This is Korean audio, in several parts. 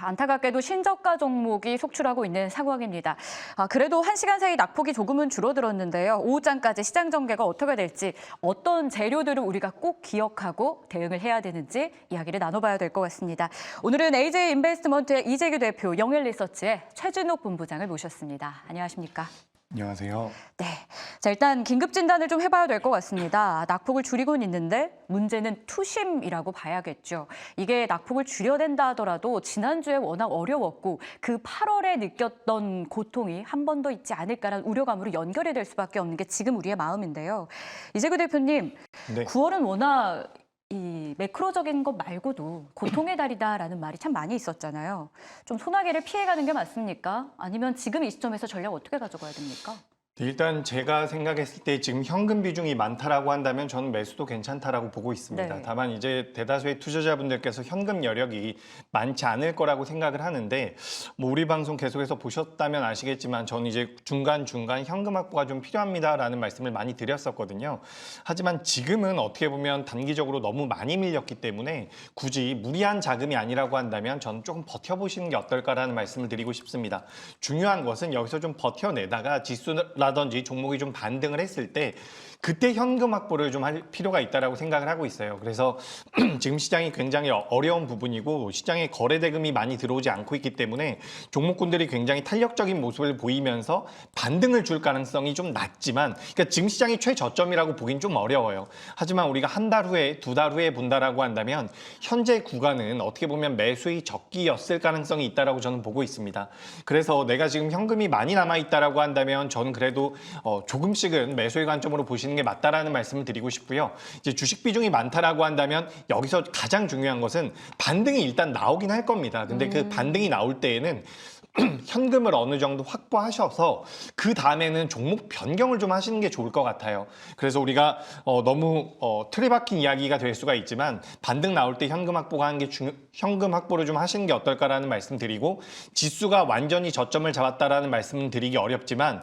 안타깝게도 신저가 종목이 속출하고 있는 상황입니다. 그래도 1시간 사이 낙폭이 조금은 줄어들었는데요. 오후장까지 시장 전개가 어떻게 될지, 어떤 재료들을 우리가 꼭 기억하고 대응을 해야 되는지 이야기를 나눠봐야 될 것 같습니다. 오늘은 AJ 인베스트먼트의 이재규 대표, 영일리서치의 최진욱 본부장을 모셨습니다. 안녕하십니까? 안녕하세요. 네, 자 일단 긴급 진단을 좀 해봐야 될 것 같습니다. 낙폭을 줄이고는 있는데 문제는 투심이라고 봐야겠죠. 이게 낙폭을 줄여댄다 하더라도 지난주에 워낙 어려웠고 그 8월에 느꼈던 고통이 한 번 더 있지 않을까라는 우려감으로 연결이 될 수밖에 없는 게 지금 우리의 마음인데요. 이재규 대표님, 네. 9월은 워낙 이 매크로적인 것 말고도 고통의 달이다라는 말이 참 많이 있었잖아요. 좀 소나기를 피해가는 게 맞습니까? 아니면 지금 이 시점에서 전략 어떻게 가져가야 됩니까? 일단 제가 생각했을 때 지금 현금 비중이 많다라고 한다면 저는 매수도 괜찮다라고 보고 있습니다. 네. 다만 이제 대다수의 투자자분들께서 현금 여력이 많지 않을 거라고 생각을 하는데 뭐 우리 방송 계속해서 보셨다면 아시겠지만 저는 이제 중간중간 현금 확보가 좀 필요합니다라는 말씀을 많이 드렸었거든요. 하지만 지금은 어떻게 보면 단기적으로 너무 많이 밀렸기 때문에 굳이 무리한 자금이 아니라고 한다면 저는 조금 버텨보시는 게 어떨까라는 말씀을 드리고 싶습니다. 중요한 것은 여기서 좀 버텨내다가 지수라든지 종목이 좀 반등을 했을 때 그때 현금 확보를 좀 할 필요가 있다고 생각을 하고 있어요. 그래서 지금 시장이 굉장히 어려운 부분이고 시장에 거래 대금이 많이 들어오지 않고 있기 때문에 종목군들이 굉장히 탄력적인 모습을 보이면서 반등을 줄 가능성이 좀 낮지만 그러니까 지금 시장이 최저점이라고 보긴 좀 어려워요. 하지만 우리가 한 달 후에 두 달 후에 본다라고 한다면 현재 구간은 어떻게 보면 매수의 적기였을 가능성이 있다라고 저는 보고 있습니다. 그래서 내가 지금 현금이 많이 남아 있다라고 한다면 저는 그래도 조금씩은 매수의 관점으로 보시는 게 맞다라는 말씀을 드리고 싶고요. 이제 주식 비중이 많다라고 한다면 여기서 가장 중요한 것은 반등이 일단 나오긴 할 겁니다. 근데 그 반등이 나올 때에는 현금을 어느 정도 확보하셔서 그 다음에는 종목 변경을 좀 하시는 게 좋을 것 같아요. 그래서 우리가 너무 틀에 박힌 이야기가 될 수가 있지만 반등 나올 때 현금 확보가 하는 게 현금 확보를 좀 하시는 게 어떨까라는 말씀 드리고 지수가 완전히 저점을 잡았다라는 말씀은 드리기 어렵지만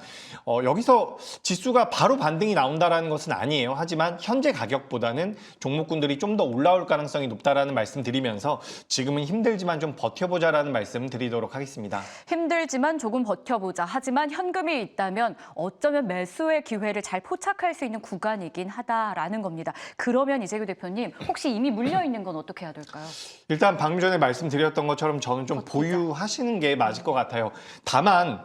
여기서 지수가 바로 반등이 나온다라는 것은 아니에요. 하지만 현재 가격보다는 종목군들이 좀 더 올라올 가능성이 높다라는 말씀 드리면서 지금은 힘들지만 좀 버텨보자라는 말씀 드리도록 하겠습니다. 힘들지만 조금 버텨보자. 하지만 현금이 있다면 어쩌면 매수의 기회를 잘 포착할 수 있는 구간이긴 하다라는 겁니다. 그러면 이재규 대표님, 혹시 이미 물려있는 건 어떻게 해야 될까요? 일단 방금 전에 말씀드렸던 것처럼 저는 좀 보유하시는 게 맞을 것 같아요. 다만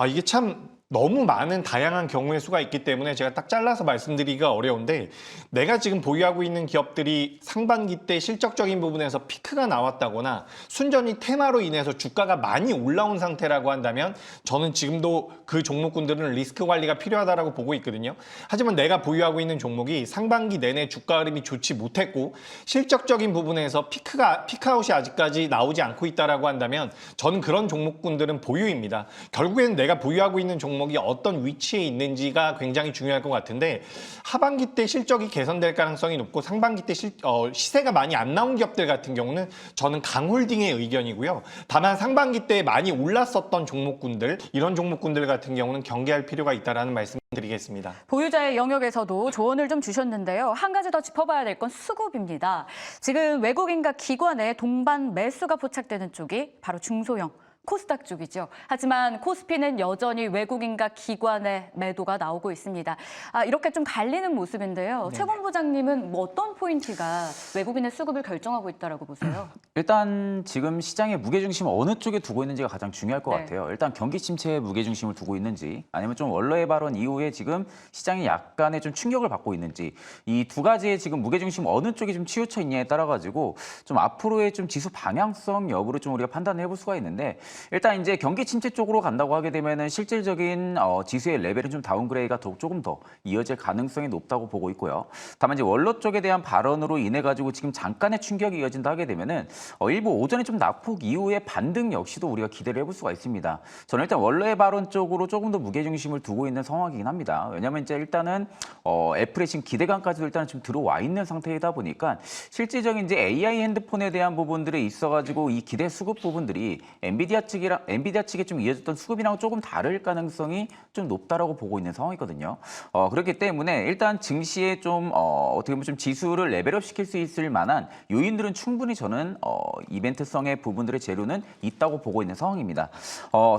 이게 참 너무 많은 다양한 경우의 수가 있기 때문에 제가 딱 잘라서 말씀드리기가 어려운데 내가 지금 보유하고 있는 기업들이 상반기 때 실적적인 부분에서 피크가 나왔다거나 순전히 테마로 인해서 주가가 많이 올라온 상태라고 한다면 저는 지금도 그 종목군들은 리스크 관리가 필요하다고 보고 있거든요. 하지만 내가 보유하고 있는 종목이 상반기 내내 주가 흐름이 좋지 못했고 실적적인 부분에서 피크아웃이 아직까지 나오지 않고 있다고 한다면 저는 그런 종목군들은 보유입니다. 결국에는 내가 보유하고 있는 종목이 어떤 위치에 있는지가 굉장히 중요할 것 같은데 하반기 때 실적이 개선될 가능성이 높고 상반기 때 시세가 많이 안 나온 기업들 같은 경우는 저는 강홀딩의 의견이고요. 다만 상반기 때 많이 올랐었던 종목군들 이런 종목군들 같은 경우는 경계할 필요가 있다는 말씀 드리겠습니다. 보유자의 영역에서도 조언을 좀 주셨는데요. 한 가지 더 짚어봐야 될 건 수급입니다. 지금 외국인과 기관의 동반 매수가 포착되는 쪽이 바로 중소형 코스닥 쪽이죠. 하지만 코스피는 여전히 외국인과 기관의 매도가 나오고 있습니다. 이렇게 좀 갈리는 모습인데요. 네. 최 본부장님은 뭐 어떤 포인트가 외국인의 수급을 결정하고 있다고 보세요? 일단 지금 시장의 무게중심을 어느 쪽에 두고 있는지가 가장 중요할 것 네. 같아요. 일단 경기 침체에 무게중심을 두고 있는지 아니면 좀 원로의 발언 이후에 지금 시장이 약간의 좀 충격을 받고 있는지 이 두 가지의 지금 무게중심 어느 쪽이 좀 치우쳐 있냐에 따라 가지고 좀 앞으로의 좀 지수 방향성 여부를 좀 우리가 판단을 해볼 수가 있는데 일단 이제 경기 침체 쪽으로 간다고 하게 되면은 실질적인 지수의 레벨은 좀 다운그레이드가 조금 더 이어질 가능성이 높다고 보고 있고요. 다만 이제 원로 쪽에 대한 발언으로 인해 가지고 지금 잠깐의 충격이 이어진다 하게 되면은 일부 오전에 좀 낙폭 이후에 반등 역시도 우리가 기대를 해볼 수가 있습니다. 저는 일단 원로의 발언 쪽으로 조금 더 무게중심을 두고 있는 상황이긴 합니다. 왜냐하면 이제 일단은 애플의 지금 기대감까지도 일단은 좀 들어와 있는 상태이다 보니까 실질적인 이제 AI 핸드폰에 대한 부분들이 있어가지고 이 기대 수급 부분들이 엔비디아 엔비디아 측에 좀 이어졌던 수급이랑 조금 다를 가능성이 좀 높다라고 보고 있는 상황이거든요. 그렇기 때문에 일단 증시에 좀 어떻게 보면 좀 지수를 레벨업 시킬 수 있을 만한 요인들은 충분히 저는 이벤트성의 부분들의 재료는 있다고 보고 있는 상황입니다.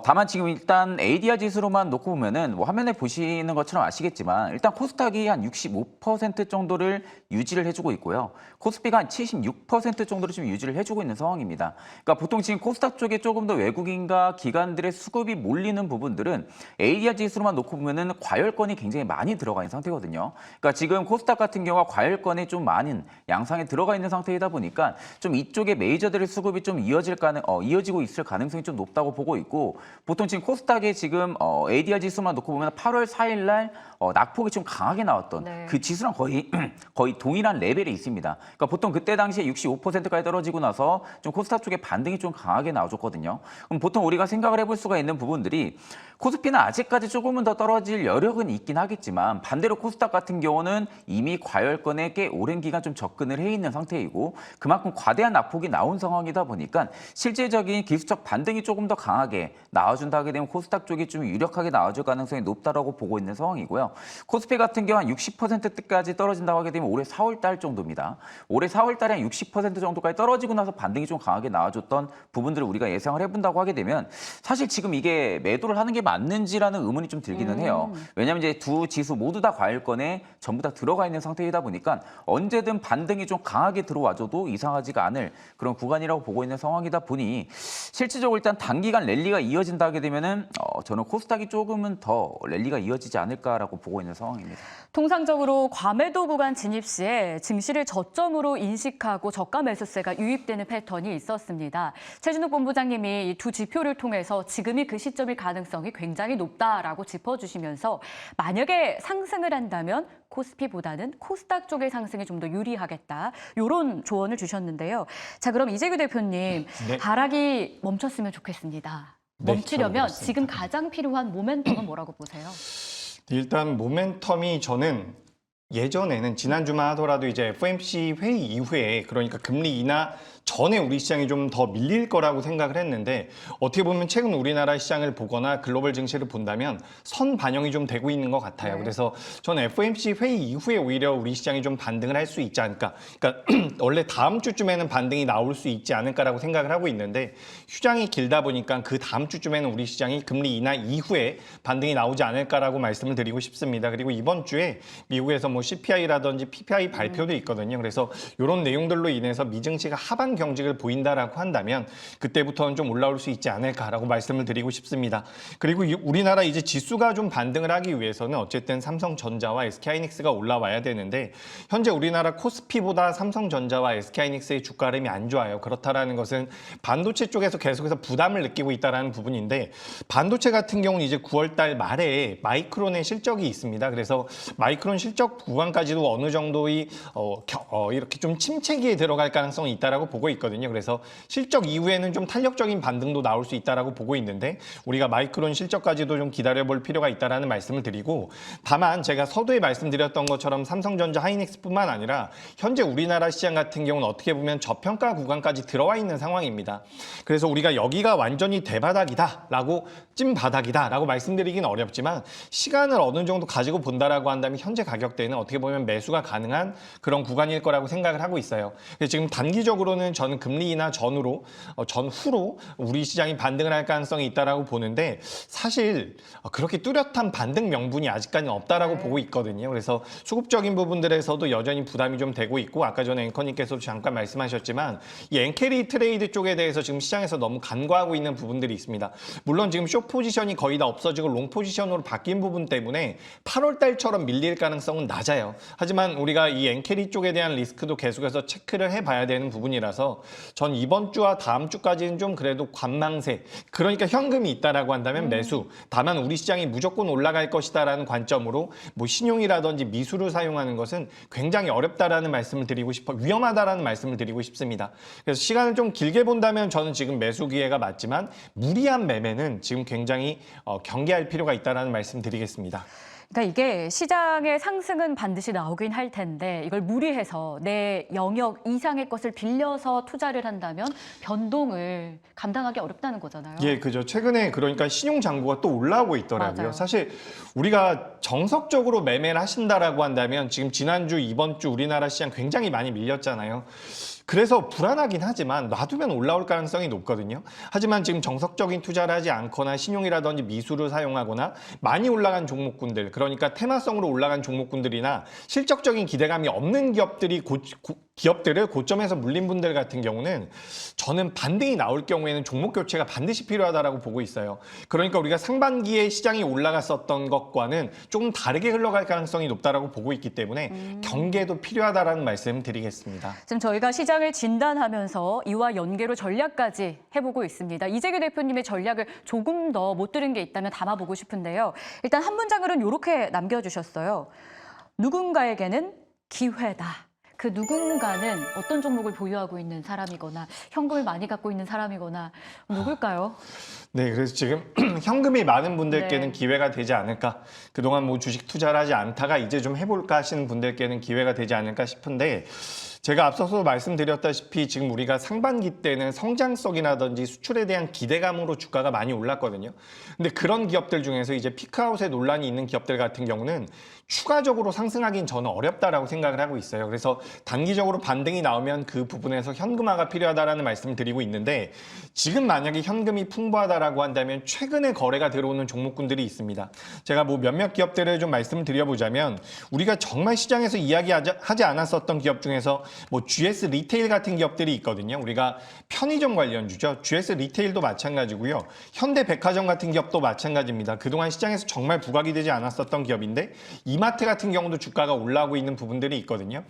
다만 지금 일단 ADR 지수로만 놓고 보면은 뭐 화면에 보시는 것처럼 아시겠지만 일단 코스닥이 한 65% 정도를 유지를 해주고 있고요. 코스피가 한 76% 정도를 지금 유지를 해주고 있는 상황입니다. 그러니까 보통 지금 코스닥 쪽에 조금 더 외국인과 기관들의 수급이 몰리는 부분들은 ADR 지수로만 놓고 보면은 과열권이 굉장히 많이 들어가 있는 상태거든요. 그러니까 지금 코스닥 같은 경우가 과열권이 좀 많은 양상에 들어가 있는 상태이다 보니까 좀 이쪽에 메이저들의 수급이 좀 이어지고 있을 가능성이 좀 높다고 보고 있고 보통 지금 코스닥에 지금 ADR 지수만 놓고 보면 8월 4일 날 낙폭이 좀 강하게 나왔던 네. 그 지수랑 거의 동일한 레벨에 있습니다. 그러니까 보통 그때 당시에 65%까지 떨어지고 나서 좀 코스닥 쪽에 반등이 좀 강하게 나와줬거든요. 그럼 보통 우리가 생각을 해볼 수가 있는 부분들이 코스피는 아직까지 조금은 더 떨어질 여력은 있긴 하겠지만 반대로 코스닥 같은 경우는 이미 과열권에 꽤 오랜 기간 좀 접근을 해 있는 상태이고 그만큼 과대한 낙폭이 나온 상황이다 보니까 실질적인 기술적 반등이 조금 더 강하게 나와준다 하게 되면 코스닥 쪽이 좀 유력하게 나와줄 가능성이 높다라고 보고 있는 상황이고요. 코스피 같은 경우 한 60%대까지 떨어진다고 하게 되면 올해 4월 달 정도입니다. 올해 4월 달에 한 60% 정도까지 떨어지고 나서 반등이 좀 강하게 나와줬던 부분들을 우리가 예상을 해본다고 하게 되면 사실 지금 이게 매도를 하는 게 맞는지라는 의문이 좀 들기는 해요. 왜냐하면 이제 두 지수 모두 다 과열권에 전부 다 들어가 있는 상태이다 보니까 언제든 반등이 좀 강하게 들어와줘도 이상하지가 않을 그런 구간이라고 보고 있는 상황이다 보니 실질적으로 일단 단기간 랠리가 이어진다 하게 되면은 저는 코스닥이 조금은 더 랠리가 이어지지 않을까라고 보고 있는 상황입니다. 통상적으로 과매도 구간 진입 시에 증시를 저점으로 인식하고 저가 매수세가 유입되는 패턴이 있었습니다. 최진욱 본부장님이 이 두 지표를 통해서 지금이 그 시점일 가능성이 굉장히 높다라고 짚어주시면서 만약에 상승을 한다면 코스피보다는 코스닥 쪽의 상승이 좀 더 유리하겠다. 이런 조언을 주셨는데요. 자, 그럼 이재규 대표님, 네. 하락이 멈췄으면 좋겠습니다. 네, 멈추려면 저도 그렇습니다. 지금 가장 필요한 모멘텀은 뭐라고 보세요? 일단 모멘텀이 저는 예전에는 지난주만 하더라도 이제 FOMC 회의 이후에 그러니까 금리 인하 전에 우리 시장이 좀 더 밀릴 거라고 생각을 했는데 어떻게 보면 최근 우리나라 시장을 보거나 글로벌 증시를 본다면 선 반영이 좀 되고 있는 것 같아요. 네. 그래서 저는 FOMC 회의 이후에 오히려 우리 시장이 좀 반등을 할 수 있지 않을까. 그러니까 원래 다음 주쯤에는 반등이 나올 수 있지 않을까라고 생각을 하고 있는데 휴장이 길다 보니까 그 다음 주쯤에는 우리 시장이 금리 인하 이후에 반등이 나오지 않을까라고 말씀을 드리고 싶습니다. 그리고 이번 주에 미국에서 뭐 CPI라든지 PPI 발표도 있거든요. 그래서 이런 내용들로 인해서 미증시가 하반 경직을 보인다라고 한다면 그때부터는 좀 올라올 수 있지 않을까라고 말씀을 드리고 싶습니다. 그리고 우리나라 이제 지수가 좀 반등을 하기 위해서는 어쨌든 삼성전자와 SK하이닉스가 올라와야 되는데 현재 우리나라 코스피보다 삼성전자와 SK하이닉스의 주가 흐름이 안 좋아요. 그렇다라는 것은 반도체 쪽에서 계속해서 부담을 느끼고 있다라는 부분인데 반도체 같은 경우는 이제 9월 달 말에 마이크론의 실적이 있습니다. 그래서 마이크론 실적 구간까지도 어느 정도의 이렇게 좀 침체기에 들어갈 가능성이 있다라고 보고 있거든요. 그래서 실적 이후에는 좀 탄력적인 반등도 나올 수 있다라고 보고 있는데 우리가 마이크론 실적까지도 좀 기다려볼 필요가 있다라는 말씀을 드리고 다만 제가 서두에 말씀드렸던 것처럼 삼성전자, 하이닉스뿐만 아니라 현재 우리나라 시장 같은 경우는 어떻게 보면 저평가 구간까지 들어와 있는 상황입니다. 그래서 우리가 여기가 완전히 대바닥이다라고 찐바닥이다라고 말씀드리기는 어렵지만 시간을 어느 정도 가지고 본다라고 한다면 현재 가격대는 어떻게 보면 매수가 가능한 그런 구간일 거라고 생각을 하고 있어요. 지금 단기적으로는 저는 금리 인하 전후로 우리 시장이 반등을 할 가능성이 있다라고 보는데 사실 그렇게 뚜렷한 반등 명분이 아직까지는 없다라고 보고 있거든요. 그래서 수급적인 부분들에서도 여전히 부담이 좀 되고 있고 아까 전에 앵커님께서도 잠깐 말씀하셨지만 이 엔캐리 트레이드 쪽에 대해서 지금 시장에서 너무 간과하고 있는 부분들이 있습니다. 물론 지금 숏 포지션이 거의 다 없어지고 롱 포지션으로 바뀐 부분 때문에 8월 달처럼 밀릴 가능성은 낮아요. 하지만 우리가 이 엔캐리 쪽에 대한 리스크도 계속해서 체크를 해봐야 되는 부분이라서 전 이번 주와 다음 주까지는 좀 그래도 관망세, 그러니까 현금이 있다라고 한다면 매수, 다만 우리 시장이 무조건 올라갈 것이다라는 관점으로 뭐 신용이라든지 미수를 사용하는 것은 굉장히 어렵다라는 말씀을 드리고 위험하다라는 말씀을 드리고 싶습니다. 그래서 시간을 좀 길게 본다면 저는 지금 매수 기회가 맞지만 무리한 매매는 지금 굉장히 경계할 필요가 있다라는 말씀 드리겠습니다. 그러니까 이게 시장의 상승은 반드시 나오긴 할 텐데 이걸 무리해서 내 영역 이상의 것을 빌려서 투자를 한다면 변동을 감당하기 어렵다는 거잖아요. 예, 그죠. 최근에 그러니까 신용 잔고가 또 올라오고 있더라고요. 맞아요. 사실 우리가 정석적으로 매매를 하신다라고 한다면 지금 지난주, 이번 주 우리나라 시장 굉장히 많이 밀렸잖아요. 그래서 불안하긴 하지만 놔두면 올라올 가능성이 높거든요. 하지만 지금 정석적인 투자를 하지 않거나 신용이라든지 미수를 사용하거나 많이 올라간 종목군들, 그러니까 테마성으로 올라간 종목군들이나 실적적인 기대감이 없는 기업들을 고점에서 물린 분들 같은 경우는 저는 반등이 나올 경우에는 종목 교체가 반드시 필요하다라고 보고 있어요. 그러니까 우리가 상반기에 시장이 올라갔었던 것과는 조금 다르게 흘러갈 가능성이 높다라고 보고 있기 때문에 경계도 필요하다라는 말씀 드리겠습니다. 지금 저희가 시장을 진단하면서 이와 연계로 전략까지 해보고 있습니다. 이재규 대표님의 전략을 조금 더 못 들은 게 있다면 담아보고 싶은데요. 일단 한 문장으로는 이렇게 남겨주셨어요. 누군가에게는 기회다. 그 누군가는 어떤 종목을 보유하고 있는 사람이거나 현금을 많이 갖고 있는 사람이거나 누굴까요? 네, 그래서 지금 현금이 많은 분들께는 네. 기회가 되지 않을까. 그동안 뭐 주식 투자를 하지 않다가 이제 좀 해볼까 하시는 분들께는 기회가 되지 않을까 싶은데 제가 앞서서 말씀드렸다시피 지금 우리가 상반기 때는 성장성이라든지 수출에 대한 기대감으로 주가가 많이 올랐거든요. 근데 그런 기업들 중에서 이제 피크아웃의 논란이 있는 기업들 같은 경우는 추가적으로 상승하긴 저는 어렵다라고 생각을 하고 있어요. 그래서 단기적으로 반등이 나오면 그 부분에서 현금화가 필요하다라는 말씀을 드리고 있는데 지금 만약에 현금이 풍부하다라고 한다면 최근에 거래가 들어오는 종목군들이 있습니다. 제가 뭐 몇몇 기업들을 좀 말씀을 드려보자면 우리가 정말 시장에서 이야기하지 않았었던 기업 중에서 뭐 GS 리테일 같은 기업들이 있거든요. 우리가 편의점 관련주죠. GS 리테일도 마찬가지고요. 현대백화점 같은 기업도 마찬가지입니다. 그동안 시장에서 정말 부각이 되지 않았었던 기업인데 이마트 같은 경우도 주가가 올라오고 있는 부분들이 있거든요.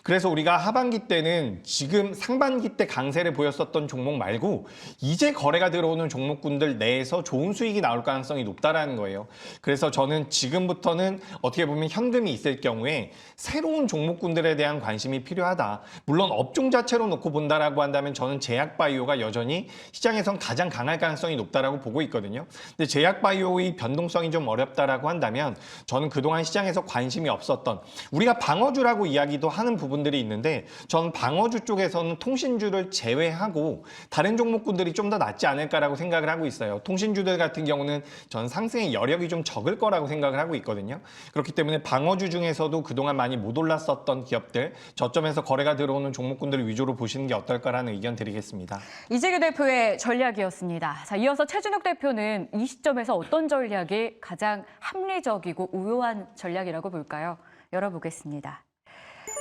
그래서 우리가 하반기 때는 지금 상반기 때 강세를 보였었던 종목 말고 이제 거래가 들어오는 종목군들 내에서 좋은 수익이 나올 가능성이 높다라는 거예요. 그래서 저는 지금부터는 어떻게 보면 현금이 있을 경우에 새로운 종목군들에 대한 관심이 필요하다. 물론 업종 자체로 놓고 본다라고 한다면 저는 제약바이오가 여전히 시장에선 가장 강할 가능성이 높다라고 보고 있거든요. 근데 제약바이오의 변동성이 좀 어렵다라고 한다면 저는 그동안 시장에서 관심이 없었던 우리가 방어주라고 이야기도 하는 부분들이 있는데 저는 방어주 쪽에서는 통신주를 제외하고 다른 종목군들이 좀 더 낫지 않을까라고 생각을 하고 있어요. 통신주들 같은 경우는 전 상승의 여력이 좀 적을 거라고 생각을 하고 있거든요. 그렇기 때문에 방어주 중에서도 그동안 많이 못 올랐었던 기업들 저점에서 거래가 들어오는 종목군들 위주로 보시는 게 어떨까라는 의견 드리겠습니다. 이재규 대표의 전략이었습니다. 자, 이어서 최준욱 대표는 이 시점에서 어떤 전략이 가장 합리적이고 우효한 전략이라고 볼까요? 열어보겠습니다.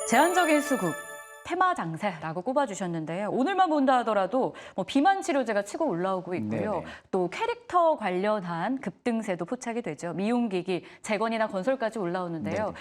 제한적인 수급, 테마 장세라고 꼽아주셨는데요. 오늘만 본다 하더라도 뭐 비만 치료제가 치고 올라오고 있고요. 네네. 또 캐릭터 관련한 급등세도 포착이 되죠. 미용기기, 재건이나 건설까지 올라오는데요.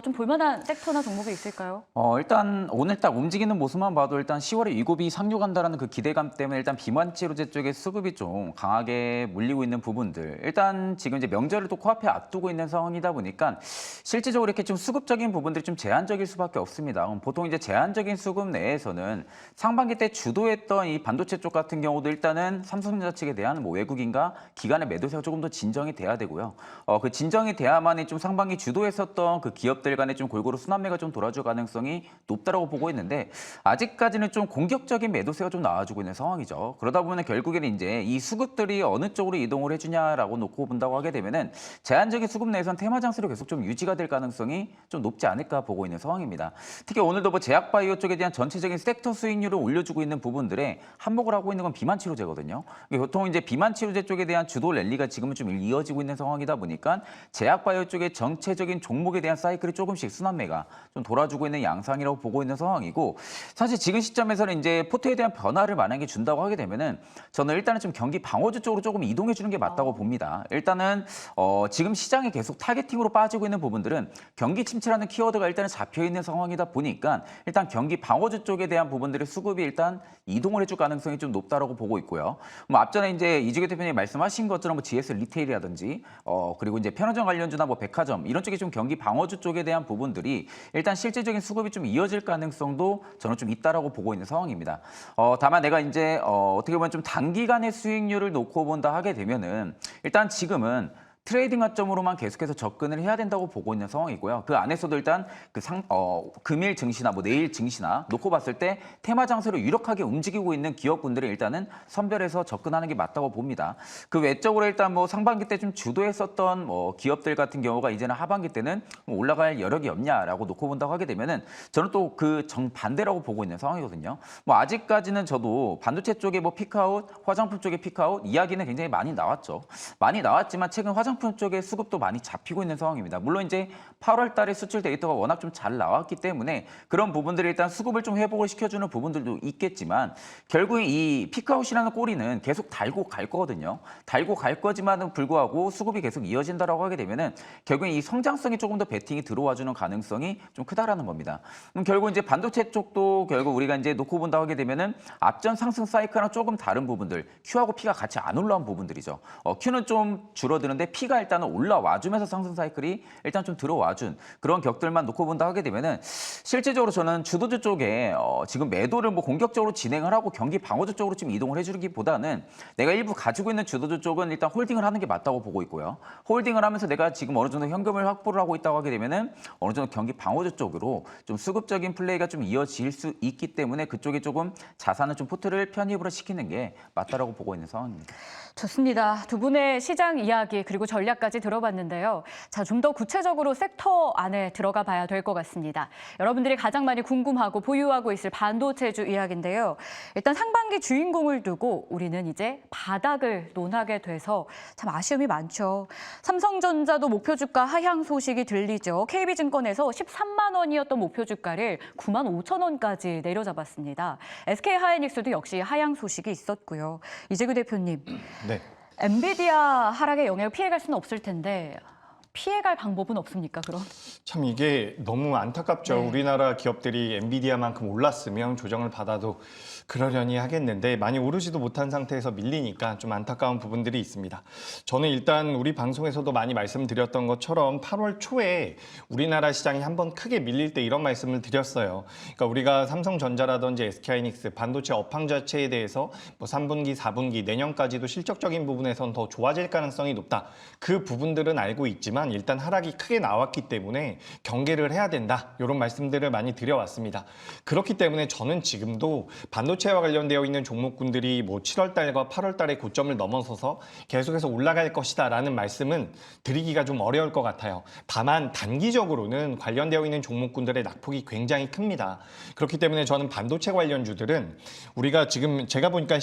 좀 볼만한 섹터나 종목이 있을까요? 일단 오늘 딱 움직이는 모습만 봐도 일단 10월에 위고비 상류간다라는 그 기대감 때문에 일단 비만 치료제 쪽에 수급이 좀 강하게 몰리고 있는 부분들. 일단 지금 이제 명절을 또 코앞에 앞두고 있는 상황이다 보니까 실질적으로 이렇게 좀 수급적인 부분들이 좀 제한적일 수밖에 없습니다. 보통 이제 제한적인 수급 내에서는 상반기 때 주도했던 이 반도체 쪽 같은 경우도 일단은 삼성전자 측에 대한 뭐 외국인과 기관의 매도세가 조금 더 진정이 돼야 되고요. 그 진정이 돼야만이 좀 상반기 주도했었던 그 기업들 간에 좀 골고루 순환매가 좀 돌아줄 가능성이 높다라고 보고 있는데 아직까지는 좀 공격적인 매도세가 좀 나와주고 있는 상황이죠. 그러다 보면 결국에는 이제 이 수급들이 어느 쪽으로 이동을 해주냐라고 놓고 본다고 하게 되면은 제한적인 수급 내에서는 테마 장세로 계속 좀 유지가 될 가능성이 좀 높지 않을까 보고 있는 상황입니다. 특히 오늘도 뭐 제약바이오 쪽에 대한 전체적인 섹터 수익률을 올려주고 있는 부분들에 한몫을 하고 있는 건 비만 치료제거든요. 보통 이제 비만 치료제 쪽에 대한 주도 랠리가 지금은 좀 이어지고 있는 상황이다 보니까 제약바이오 쪽의 전체적인 종목에 대한 사이클이 조금씩 순환매가 좀 돌아주고 있는 양상이라고 보고 있는 상황이고 사실 지금 시점에서는 이제 포트에 대한 변화를 만약에 준다고 하게 되면은 저는 일단은 좀 경기 방어주 쪽으로 조금 이동해 주는 게 맞다고 봅니다. 일단은 지금 시장에 계속 타겟팅으로 빠지고 있는 부분들은 경기 침체라는 키워드가 일단은 잡혀 있는 상황이다 보니까 일단 경기 방어주 쪽에 대한 부분들의 수급이 일단 이동을 해줄 가능성이 좀 높다라고 보고 있고요. 뭐 앞전에 이제 이재규 대표님 말씀하신 것처럼 뭐 GS 리테일이라든지 그리고 이제 편의점 관련주나 뭐 백화점 이런 쪽에 좀 경기 방어주 쪽에 대한 부분들이 일단 실질적인 수급이 좀 이어질 가능성도 저는 좀 있다라고 보고 있는 상황입니다. 다만 내가 이제 어떻게 보면 좀 단기간의 수익률을 놓고 본다 하게 되면은 일단 지금은 트레이딩 관점으로만 계속해서 접근을 해야 된다고 보고 있는 상황이고요. 그 안에서도 일단 금일 증시나 뭐 내일 증시나 놓고 봤을 때 테마 장세로 유력하게 움직이고 있는 기업군들을 일단은 선별해서 접근하는 게 맞다고 봅니다. 그 외적으로 일단 뭐 상반기 때 좀 주도했었던 뭐 기업들 같은 경우가 이제는 하반기 때는 뭐 올라갈 여력이 없냐라고 놓고 본다고 하게 되면은 저는 또 그 정반대라고 보고 있는 상황이거든요. 뭐 아직까지는 저도 반도체 쪽에 뭐 피크아웃, 화장품 쪽에 피크아웃 이야기는 굉장히 많이 나왔죠. 많이 나왔지만 최근 화장품 쪽의 수급도 많이 잡히고 있는 상황입니다. 물론 이제 8월 달에 수출 데이터가 워낙 좀 잘 나왔기 때문에 그런 부분들이 일단 수급을 좀 회복을 시켜주는 부분들도 있겠지만 결국 이 피크아웃이라는 꼬리는 계속 달고 갈 거거든요. 달고 갈 거지만은 불구하고 수급이 계속 이어진다라고 하게 되면은 결국 이 성장성이 조금 더 베팅이 들어와주는 가능성이 좀 크다라는 겁니다. 그럼 결국 이제 반도체 쪽도 결국 우리가 이제 놓고 본다 하게 되면은 앞전 상승 사이클랑 조금 다른 부분들 Q하고 P가 같이 안 올라온 부분들이죠. Q는 좀 줄어드는데 P가 일단은 올라와주면서 상승 사이클이 일단 좀 들어와준 그런 격들만 놓고 본다 하게 되면은 실제적으로 저는 주도주 쪽에 지금 매도를 뭐 공격적으로 진행을 하고 경기 방어주 쪽으로 좀 이동을 해주기보다는 내가 일부 가지고 있는 주도주 쪽은 일단 홀딩을 하는 게 맞다고 보고 있고요. 홀딩을 하면서 내가 지금 어느 정도 현금을 확보를 하고 있다고 하게 되면은 어느 정도 경기 방어주 쪽으로 좀 수급적인 플레이가 좀 이어질 수 있기 때문에 그쪽에 조금 자산을 좀 포트를 편입을 시키는 게 맞다라고 보고 있는 상황입니다. 좋습니다. 두 분의 시장 이야기 그리고 전략까지 들어봤는데요. 자, 좀 더 구체적으로 섹터 안에 들어가 봐야 될 것 같습니다. 여러분들이 가장 많이 궁금하고 보유하고 있을 반도체주 이야기인데요. 일단 상반기 주인공을 두고 우리는 이제 바닥을 논하게 돼서 참 아쉬움이 많죠. 삼성전자도 목표 주가 하향 소식이 들리죠. KB증권에서 13만 원이었던 목표 주가를 9만 5천 원까지 내려잡았습니다. SK하이닉스도 역시 하향 소식이 있었고요. 이재규 대표님. 네. 엔비디아 하락의 영향을 피해갈 수는 없을 텐데 피해갈 방법은 없습니까, 그럼? 참 이게 너무 안타깝죠. 네. 우리나라 기업들이 엔비디아만큼 올랐으면 조정을 받아도 그러려니 하겠는데 많이 오르지도 못한 상태에서 밀리니까 좀 안타까운 부분들이 있습니다. 저는 일단 우리 방송에서도 많이 말씀드렸던 것처럼 8월 초에 우리나라 시장이 한번 크게 밀릴 때 이런 말씀을 드렸어요. 그러니까 우리가 삼성전자라든지 SK하이닉스 반도체 업황 자체에 대해서 뭐 3분기, 4분기 내년까지도 실적적인 부분에선 더 좋아질 가능성이 높다. 그 부분들은 알고 있지만 일단 하락이 크게 나왔기 때문에 경계를 해야 된다. 이런 말씀들을 많이 드려왔습니다. 그렇기 때문에 저는 지금도 반도체와 관련되어 있는 종목군들이 뭐 7월 달과 8월 달의 고점을 넘어서서 계속해서 올라갈 것이다라는 말씀은 드리기가 좀 어려울 것 같아요. 다만 단기적으로는 관련되어 있는 종목군들의 낙폭이 굉장히 큽니다. 그렇기 때문에 저는 반도체 관련주들은 우리가 지금 제가 보니까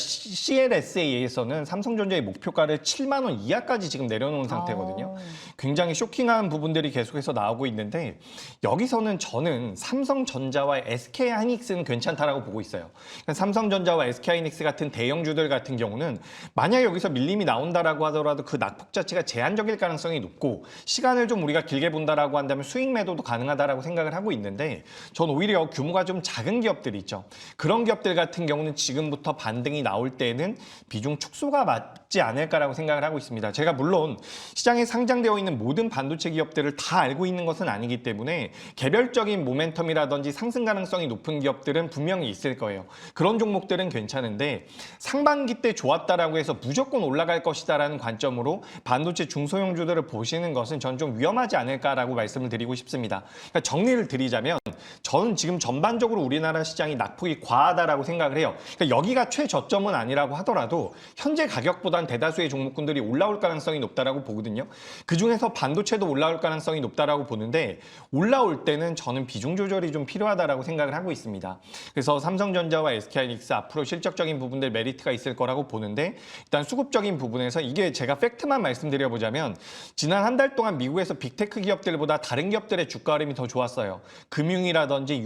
CLSA에서는 삼성전자의 목표가를 7만 원 이하까지 지금 내려놓은 상태거든요. 굉장히 쇼킹한 부분들이 계속해서 나오고 있는데 여기서는 저는 삼성전자와 SK하이닉스는 괜찮다라고 보고 있어요. 그러니까 삼성전자와 SK하이닉스 같은 대형주들 같은 경우는 만약 여기서 밀림이 나온다라고 하더라도 그 낙폭 자체가 제한적일 가능성이 높고 시간을 좀 우리가 길게 본다라고 한다면 수익 매도도 가능하다라고 생각을 하고 있는데 전 오히려 규모가 좀 작은 기업들이 있죠. 그런 기업들 같은 경우는 지금부터 반등이 나올 때는 비중 축소가 맞지 않을까라고 생각을 하고 있습니다. 제가 물론 시장에 상장되어 있는 모든 반도체 기업들을 다 알고 있는 것은 아니기 때문에 개별적인 모멘텀이라든지 상승 가능성이 높은 기업들은 분명히 있을 거예요. 그런 종목들은 괜찮은데 상반기 때 좋았다라고 해서 무조건 올라갈 것이다라는 관점으로 반도체 중소형주들을 보시는 것은 전 좀 위험하지 않을까라고 말씀을 드리고 싶습니다. 그러니까 정리를 드리자면 저는 지금 전반적으로 우리나라 시장이 낙폭이 과하다라고 생각을 해요. 그러니까 여기가 최저점은 아니라고 하더라도 현재 가격보단 대다수의 종목군들이 올라올 가능성이 높다라고 보거든요. 그중에서 반도체도 올라올 가능성이 높다라고 보는데 올라올 때는 저는 비중 조절이 좀 필요하다라고 생각을 하고 있습니다. 그래서 삼성전자와 SK하이닉스 앞으로 실적적인 부분들 메리트가 있을 거라고 보는데 일단 수급적인 부분에서 이게 제가 팩트만 말씀드려보자면 지난 한 달 동안 미국에서 빅테크 기업들보다 다른 기업들의 주가 흐름이 더 좋았어요. 금융이라든지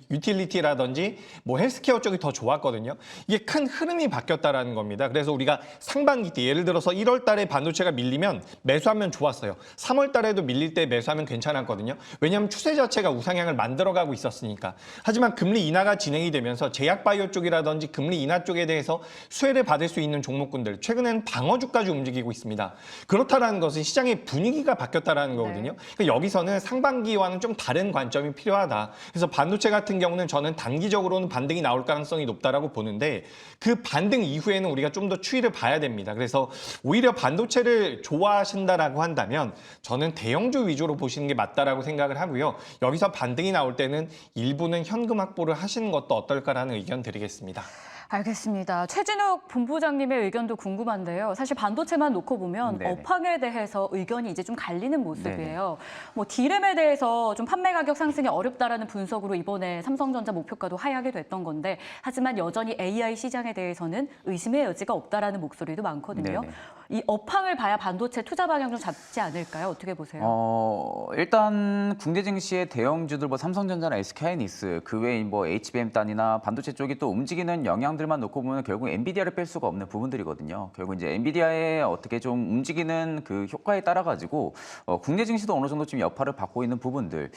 유틸리티라든지 뭐 헬스케어 쪽이 더 좋았거든요. 이게 큰 흐름이 바뀌었다라는 겁니다. 그래서 우리가 상반기 때 예를 들어서 1월 달에 반도체가 밀리면 매수하면 좋아 좋았어요. 3월 달에도 밀릴 때 매수하면 괜찮았거든요. 왜냐하면 추세 자체가 우상향을 만들어가고 있었으니까. 하지만 금리 인하가 진행이 되면서 제약바이오 쪽이라든지 금리 인하 쪽에 대해서 수혜를 받을 수 있는 종목군들, 최근에는 방어주까지 움직이고 있습니다. 그렇다라는 것은 시장의 분위기가 바뀌었다라는 거거든요. 그러니까 여기서는 상반기와는 좀 다른 관점이 필요하다. 그래서 반도체 같은 경우는 저는 단기적으로는 반등이 나올 가능성이 높다라고 보는데 그 반등 이후에는 우리가 좀 더 추이를 봐야 됩니다. 그래서 오히려 반도체를 좋아하신다라고 한다면 저는 대형주 위주로 보시는 게 맞다라고 생각을 하고요. 여기서 반등이 나올 때는 일부는 현금 확보를 하시는 것도 어떨까라는 의견 드리겠습니다. 알겠습니다. 최진욱 본부장님의 의견도 궁금한데요. 사실 반도체만 놓고 보면 네네. 업황에 대해서 의견이 이제 좀 갈리는 모습이에요. 뭐 D램에 대해서 좀 판매 가격 상승이 어렵다라는 분석으로 이번에 삼성전자 목표가도 하향이 됐던 건데 하지만 여전히 AI 시장에 대해서는 의심의 여지가 없다라는 목소리도 많거든요. 네네. 이 업황을 봐야 반도체 투자 방향 좀 잡지 않을까요? 어떻게 보세요? 일단 국내 증시의 대형주들 뭐 삼성전자나 SK하이닉스 그 외에 뭐 HBM단이나 반도체 쪽이 또 움직이는 영향들만 놓고 보면 결국 엔비디아를 뺄 수가 없는 부분들이거든요. 결국 이제 엔비디아의 어떻게 좀 움직이는 그 효과에 따라 가지고 국내 증시도 어느 정도 좀 여파를 받고 있는 부분들.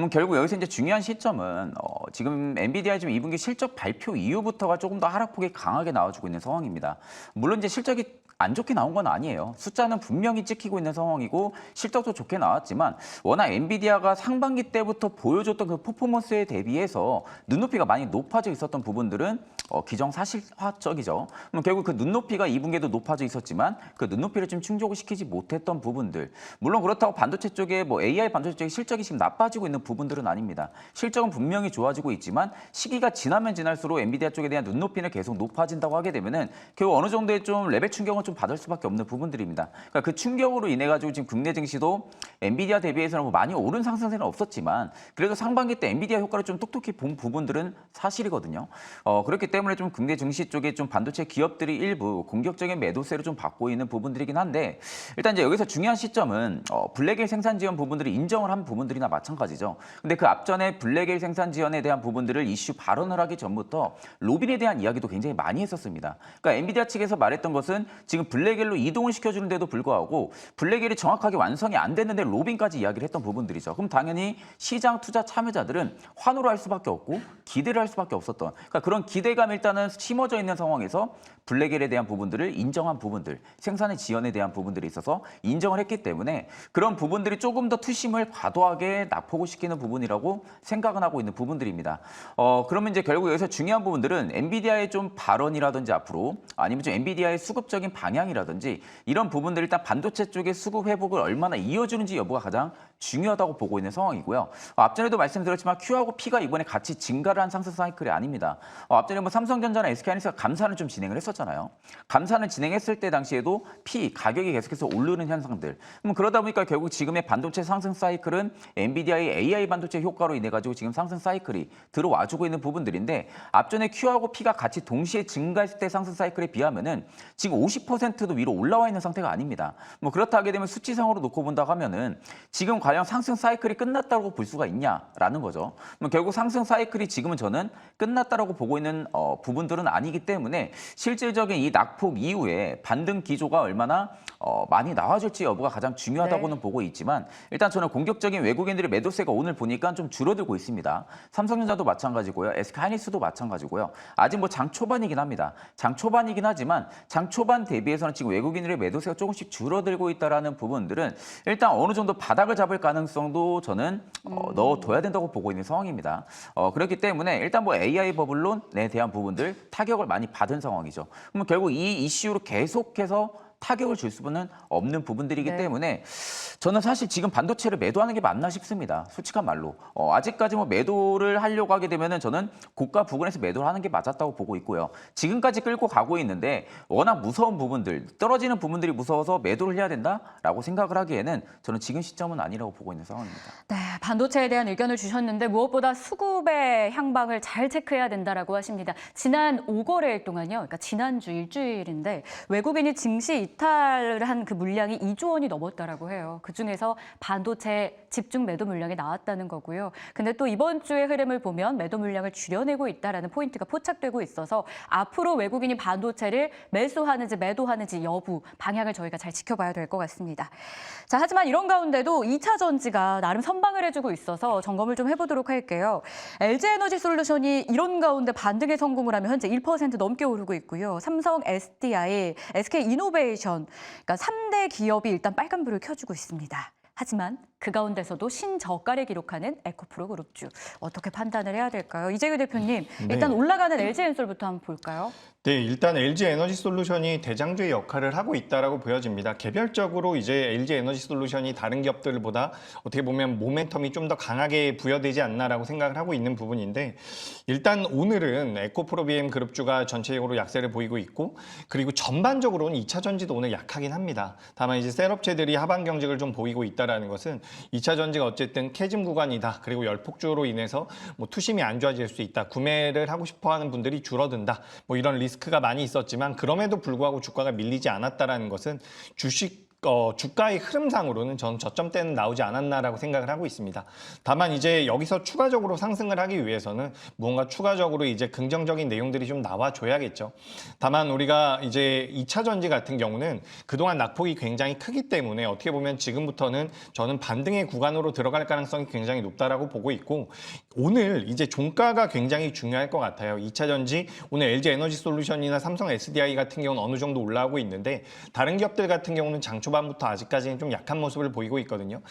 결국 여기서 이제 중요한 시점은 지금 엔비디아 지금 2분기 실적 발표 이후부터가 조금 더 하락폭이 강하게 나와주고 있는 상황입니다. 물론 이제 실적이 안 좋게 나온 건 아니에요. 숫자는 분명히 찍히고 있는 상황이고 실적도 좋게 나왔지만 워낙 엔비디아가 상반기 때부터 보여줬던 그 퍼포먼스에 대비해서 눈높이가 많이 높아져 있었던 부분들은 기정사실화적이죠. 결국 그 눈높이가 2분기에도 높아져 있었지만 그 눈높이를 좀 충족을 시키지 못했던 부분들. 물론 그렇다고 반도체 쪽에 뭐 AI 반도체 쪽에 실적이 지금 나빠지고 있는 부분들은 아닙니다. 실적은 분명히 좋아지고 있지만 시기가 지나면 지날수록 엔비디아 쪽에 대한 눈높이는 계속 높아진다고 하게 되면은 결국 어느 정도의 좀 레벨 충격은 좀 받을 수밖에 없는 부분들입니다. 그러니까 그 충격으로 인해 가지고 지금 국내 증시도 엔비디아 대비해서는 뭐 많이 오른 상승세는 없었지만 그래도 상반기 때 엔비디아 효과를 좀 똑똑히 본 부분들은 사실이거든요. 그렇기 때문에 좀 국내 증시 쪽에 좀 반도체 기업들이 일부 공격적인 매도세를 좀 받고 있는 부분들이긴 한데 일단 이제 여기서 중요한 시점은 블랙일 생산 지원 부분들이 인정을 한 부분들이나 마찬가지죠. 근데 그 앞전에 블랙일 생산 지원에 대한 부분들을 이슈 발언을 하기 전부터 로빈에 대한 이야기도 굉장히 많이 했었습니다. 그러니까 엔비디아 측에서 말했던 것은 지금 블랙일로 이동을 시켜주는데도 불구하고 블랙일이 정확하게 완성이 안 됐는데 로빈까지 이야기를 했던 부분들이죠. 그럼 당연히 시장 투자 참여자들은 환호를 할 수밖에 없고 기대를 할 수밖에 없었던 그러니까 그런 기대감이 일단은 심어져 있는 상황에서 블랙일에 대한 부분들을 인정한 부분들, 생산의 지연에 대한 부분들이 있어서 인정을 했기 때문에 그런 부분들이 조금 더 투심을 과도하게 낙폭을 시키는 부분이라고 생각은 하고 있는 부분들입니다. 그러면 이제 결국 여기서 중요한 부분들은 엔비디아의 좀 발언이라든지 앞으로 아니면 좀 엔비디아의 수급적인 방향이라든지 이런 부분들 일단 반도체 쪽의 수급 회복을 얼마나 이어주는지 여부가 가장 중요하다고 보고 있는 상황이고요. 앞전에도 말씀드렸지만 Q하고 P가 이번에 같이 증가를 한 상승 사이클이 아닙니다. 앞전에 뭐 삼성전자나 SK하이닉스가 감산을 좀 진행을 했었잖아요. 감산을 진행했을 때 당시에도 P 가격이 계속해서 오르는 현상들. 그러다 보니까 결국 지금의 반도체 상승 사이클은 엔비디아의 AI 반도체 효과로 인해 가지고 지금 상승 사이클이 들어와주고 있는 부분들인데 앞전에 Q하고 P가 같이 동시에 증가했을 때 상승 사이클에 비하면은 지금 50%도 위로 올라와 있는 상태가 아닙니다. 뭐 그렇다 하게 되면 수치상으로 놓고 본다고 하면은 지금 과연 상승 사이클이 끝났다고 볼 수가 있냐라는 거죠. 결국 상승 사이클이 지금은 저는 끝났다라고 보고 있는 부분들은 아니기 때문에 실질적인 이 낙폭 이후에 반등 기조가 얼마나 많이 나와줄지 여부가 가장 중요하다고는 보고 있지만 일단 저는 공격적인 외국인들의 매도세가 오늘 보니까 좀 줄어들고 있습니다. 삼성전자도 마찬가지고요. SK하이닉스도 마찬가지고요. 아직 뭐 장 초반이긴 합니다. 장 초반이긴 하지만 장 초반 대비해서는 지금 외국인들의 매도세가 조금씩 줄어들고 있다는 부분들은 일단 어느 정도 바닥을 잡을 가능성도 저는 넣어둬야 된다고 보고 있는 상황입니다. 그렇기 때문에 일단 뭐 AI 버블론에 대한 부분들 타격을 많이 받은 상황이죠. 그럼 결국 이 이슈로 계속해서 타격을 줄 수는 없는 부분들이기 때문에 저는 사실 지금 반도체를 매도하는 게 맞나 싶습니다. 솔직한 말로. 아직까지 뭐 매도를 하려고 하게 되면은 저는 고가 부근에서 매도를 하는 게 맞았다고 보고 있고요. 지금까지 끌고 가고 있는데 워낙 무서운 부분들, 떨어지는 부분들이 무서워서 매도를 해야 된다라고 생각을 하기에는 저는 지금 시점은 아니라고 보고 있는 상황입니다. 네, 반도체에 대한 의견을 주셨는데 무엇보다 수급의 향방을 잘 체크해야 된다라고 하십니다. 지난 5거래일 동안요, 그러니까 지난주 일주일인데 외국인이 증시 이탈한 그 물량이 2조 원이 넘었다라고 해요. 그중에서 반도체 집중 매도 물량이 나왔다는 거고요. 근데 또 이번 주의 흐름을 보면 매도 물량을 줄여내고 있다라는 포인트가 포착되고 있어서 앞으로 외국인이 반도체를 매수하는지 매도하는지 여부, 방향을 저희가 잘 지켜봐야 될 것 같습니다. 자, 하지만 이런 가운데도 2차 전지가 나름 선방을 해주고 있어서 점검을 좀 해보도록 할게요. LG에너지솔루션이 이런 가운데 반등에 성공을 하면 현재 1% 넘게 오르고 있고요. 삼성 SDI, SK이노베이션, 그러니까 3대 기업이 일단 빨간불을 켜주고 있습니다. 하지만 그 가운데서도 신저가를 기록하는 에코프로 그룹주 어떻게 판단을 해야 될까요? 이재규 대표님, 일단 올라가는 LG엔솔부터 한번 볼까요? 네, 일단 LG에너지솔루션이 대장주의 역할을 하고 있다라고 보여집니다. 개별적으로 이제 LG에너지솔루션이 다른 기업들보다 어떻게 보면 모멘텀이 좀 더 강하게 부여되지 않나라고 생각을 하고 있는 부분인데, 일단 오늘은 에코프로비엠 그룹주가 전체적으로 약세를 보이고 있고, 그리고 전반적으로는 2차 전지도 오늘 약하긴 합니다. 다만 이제 셀업체들이 하반 경직을 좀 보이고 있다라는 것은 2차 전지가 어쨌든 캐즘 구간이다. 그리고 열폭주로 인해서 뭐 투심이 안 좋아질 수 있다. 구매를 하고 싶어하는 분들이 줄어든다. 뭐 이런 리스크가 많이 있었지만 그럼에도 불구하고 주가가 밀리지 않았다라는 것은 주가의 흐름상으로는 전 저점대는 나오지 않았나라고 생각을 하고 있습니다. 다만 이제 여기서 추가적으로 상승을 하기 위해서는 무언가 추가적으로 이제 긍정적인 내용들이 좀 나와줘야겠죠. 다만 우리가 이제 2차 전지 같은 경우는 그동안 낙폭이 굉장히 크기 때문에 어떻게 보면 지금부터는 저는 반등의 구간으로 들어갈 가능성이 굉장히 높다라고 보고 있고, 오늘 이제 종가가 굉장히 중요할 것 같아요. 2차 전지 오늘 LG에너지솔루션이나 삼성 SDI 같은 경우는 어느 정도 올라오고 있는데, 다른 기업들 같은 경우는 초반부터 아직까지는 좀 약한 모습을 보이고 있거든요.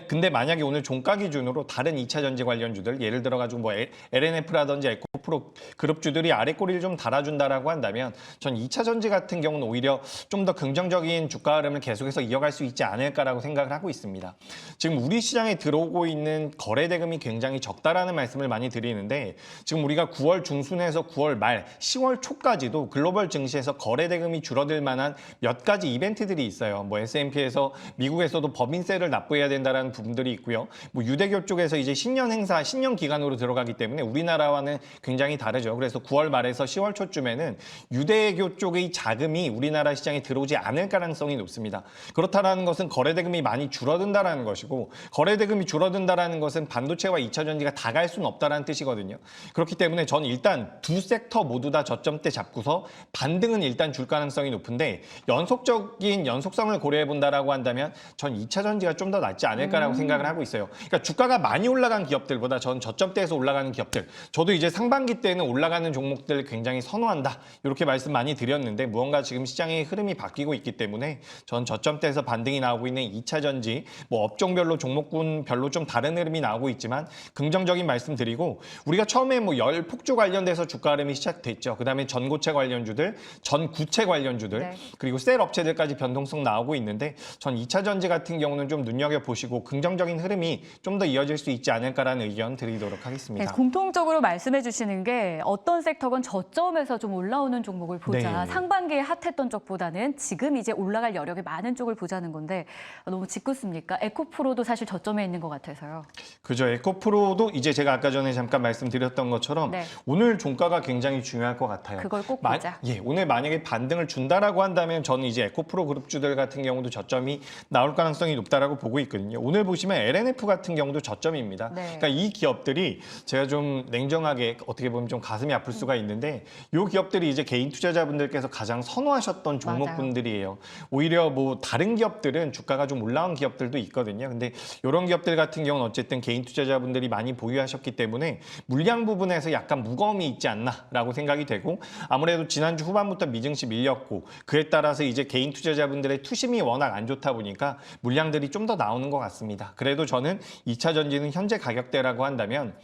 근데 만약에 오늘 종가 기준으로 다른 2차 전지 관련주들, 예를 들어가지고 뭐 LNF라든지 에코프로 그룹주들이 아래 꼬리를 좀 달아준다라고 한다면 전 2차 전지 같은 경우는 오히려 좀 더 긍정적인 주가 흐름을 계속해서 이어갈 수 있지 않을까라고 생각을 하고 있습니다. 지금 우리 시장에 들어오고 있는 거래 대금이 굉장히 적다라는 말씀을 많이 드리는데, 지금 우리가 9월 중순에서 9월 말, 10월 초까지도 글로벌 증시에서 거래 대금이 줄어들 만한 몇 가지 이벤트들이 있어요. 뭐 S&P에서 미국에서도 법인세를 납부해야 된다는 부분들이 있고요. 뭐 유대교 쪽에서 이제 신년 행사, 신년 기간으로 들어가기 때문에 우리나라와는 굉장히 다르죠. 그래서 9월 말에서 10월 초쯤에는 유대교 쪽의 자금이 우리나라 시장에 들어오지 않을 가능성이 높습니다. 그렇다라는 것은 거래대금이 많이 줄어든다라는 것이고, 거래대금이 줄어든다라는 것은 반도체와 2차 전지가 다 갈 수는 없다라는 뜻이거든요. 그렇기 때문에 저는 일단 두 섹터 모두 다 저점대 잡고서 반등은 일단 줄 가능성이 높은데, 연속성을 고려해 본다라고 한다면 전 2차 전지가 좀 더 낫지 않을까라고 생각을 하고 있어요. 그러니까 주가가 많이 올라간 기업들보다 전 저점대에서 올라가는 기업들, 저도 이제 상반기 때는 올라가는 종목들 굉장히 선호한다, 이렇게 말씀 많이 드렸는데, 무언가 지금 시장의 흐름이 바뀌고 있기 때문에 전 저점대에서 반등이 나오고 있는 2차 전지, 뭐 업종별로 종목군별로 좀 다른 흐름이 나오고 있지만 긍정적인 말씀 드리고, 우리가 처음에 뭐 열폭주 관련돼서 주가 흐름이 시작됐죠. 그다음에 전고체 관련주들, 전구체 관련주들, 네. 그리고 셀 업체들까지 변동성 나오고 있는데, 전 2차 전지 같은 경우는 좀 눈여겨보시고 긍정적인 흐름이 좀 더 이어질 수 있지 않을까라는 의견 드리도록 하겠습니다. 네, 공통적으로 말씀해 주시는 게 어떤 섹터건 저점에서 좀 올라오는 종목을 보자. 네. 상반기에 핫했던 쪽보다는 지금 이제 올라갈 여력이 많은 쪽을 보자는 건데 너무 짓궂습니까? 에코프로도 사실 저점에 있는 것 같아서요. 그죠. 에코프로도 이제 제가 아까 전에 잠깐 말씀드렸던 것처럼 네. 오늘 종가가 굉장히 중요할 것 같아요. 그걸 꼭 보자. 오늘 만약에 반등을 준다라고 한다면 저는 이제 에코프로 그룹주들 같은 경우도 저점이 나올 가능성이 높다라고 보고 있거든요. 오늘 보시면 LNF 같은 경우도 저점입니다. 네. 그러니까 이 기업들이 제가 좀 냉정하게 어떻게 보면 좀 가슴이 아플 수가 있는데, 이 기업들이 이제 개인 투자자분들께서 가장 선호하셨던 종목군들이에요. 오히려 뭐 다른 기업들은 주가가 좀 올라온 기업들도 있거든요. 근데 이런 기업들 같은 경우는 어쨌든 개인 투자자분들이 많이 보유하셨기 때문에 물량 부분에서 약간 무거움이 있지 않나라고 생각이 되고, 아무래도 지난주 후반부터 미증시 밀렸고, 그에 따라서 이제 개인 투자자분들의 투심이 워낙 안 좋다 보니까 물량들이 좀 더 나오는 것 같습니다. 그래도 저는 2차 전지는 현재 가격대라고 한다면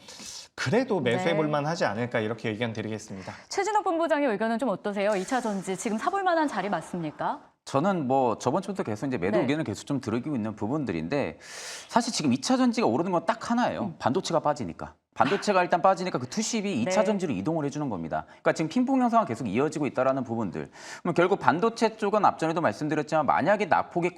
그래도 매수해볼 만하지 않을까, 이렇게 의견 드리겠습니다. 최진욱 본부장의 의견은 좀 어떠세요? 2차 전지 지금 사볼 만한 자리 맞습니까? 저는 뭐 저번 주부터 계속 이제 매도 네. 의견을 계속 좀 들으고 있는 부분들인데, 사실 지금 2차 전지가 오르는 건 딱 하나예요. 반도체가 빠지니까. 반도체가 일단 빠지니까 그 투십이 2차 네. 전지로 이동을 해주는 겁니다. 그러니까 지금 핑퐁 현상은 계속 이어지고 있다라는 부분들. 그럼 결국 반도체 쪽은 앞전에도 말씀드렸지만 만약에 낙폭이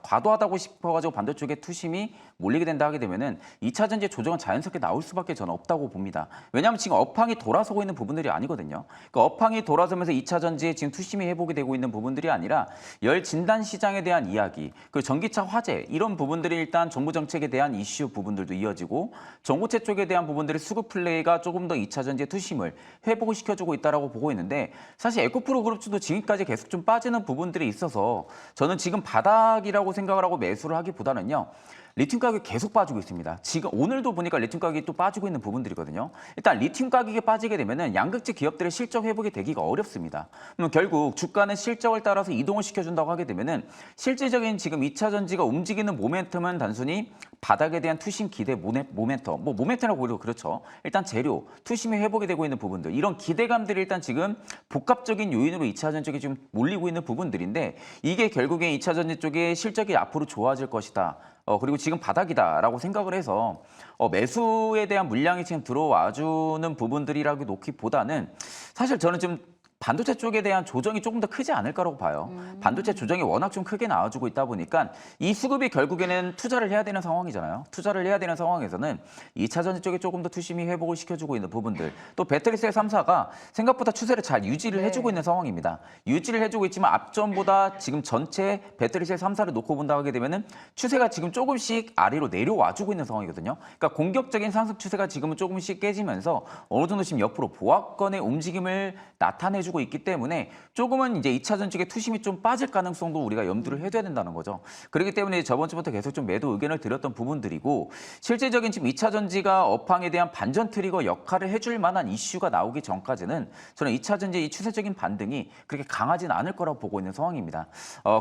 과도하다고 싶어가지고 반도체 쪽에 투심이 몰리게 된다 하게 되면은 2차 전지 조정은 자연스럽게 나올 수밖에 저는 없다고 봅니다. 왜냐하면 지금 업황이 돌아서고 있는 부분들이 아니거든요. 그러니까 업황이 돌아서면서 2차 전지에 지금 투심이 회복이 되고 있는 부분들이 아니라 열 진단 시장에 대한 이야기, 그 전기차 화재 이런 부분들이 일단 정부 정책에 대한 이슈 부분들도 이어지고 전고체 쪽에 대한 부분들의 수급 플레이가 조금 더 2차 전지의 투심을 회복을 시켜주고 있다라고 보고 있는데 사실 에코프로 그룹주도 지금까지 계속 좀 빠지는 부분들이 있어서 저는 지금 바닥이라고 생각을 하고 매수를 하기보다는요. 리튬 가격이 계속 빠지고 있습니다. 지금 오늘도 보니까 리튬 가격이 또 빠지고 있는 부분들이거든요. 일단 리튬 가격이 빠지게 되면은 양극재 기업들의 실적 회복이 되기가 어렵습니다. 그러면 결국 주가는 실적을 따라서 이동을 시켜준다고 하게 되면은 실질적인 지금 2차 전지가 움직이는 모멘텀은 단순히 바닥에 대한 투심 기대 모멘텀, 뭐 모멘텀이라고 보기도 그렇죠. 일단 재료, 투심이 회복이 되고 있는 부분들, 이런 기대감들이 일단 지금 복합적인 요인으로 2차 전지 쪽에 지금 몰리고 있는 부분들인데 이게 결국에 2차 전지 쪽의 실적이 앞으로 좋아질 것이다. 그리고 지금 바닥이다라고 생각을 해서 매수에 대한 물량이 지금 들어와주는 부분들이라고 놓기보다는 사실 저는 좀 반도체 쪽에 대한 조정이 조금 더 크지 않을 거라고 봐요. 반도체 조정이 워낙 좀 크게 나와주고 있다 보니까 이 수급이 결국에는 투자를 해야 되는 상황이잖아요. 투자를 해야 되는 상황에서는 2차 전지 쪽에 조금 더 투심이 회복을 시켜주고 있는 부분들. 또 배터리셀 3사가 생각보다 추세를 잘 유지를 해주고 있는 상황입니다. 유지를 해주고 있지만 앞전보다 지금 전체 배터리셀 3사를 놓고 본다 하게 되면은 추세가 지금 조금씩 아래로 내려와주고 있는 상황이거든요. 그러니까 공격적인 상승 추세가 지금은 조금씩 깨지면서 어느 정도 지금 옆으로 보합권의 움직임을 나타내주고 있기 때문에 조금은 이제 2차 전지 쪽에 투심이 좀 빠질 가능성도 우리가 염두를 해둬야 된다는 거죠. 그렇기 때문에 저번 주부터 계속 좀 매도 의견을 드렸던 부분들이고 실질적인 지금 2차 전지가 업황에 대한 반전 트리거 역할을 해줄 만한 이슈가 나오기 전까지는 저는 2차 전지의 이 추세적인 반등이 그렇게 강하진 않을 거라고 보고 있는 상황입니다.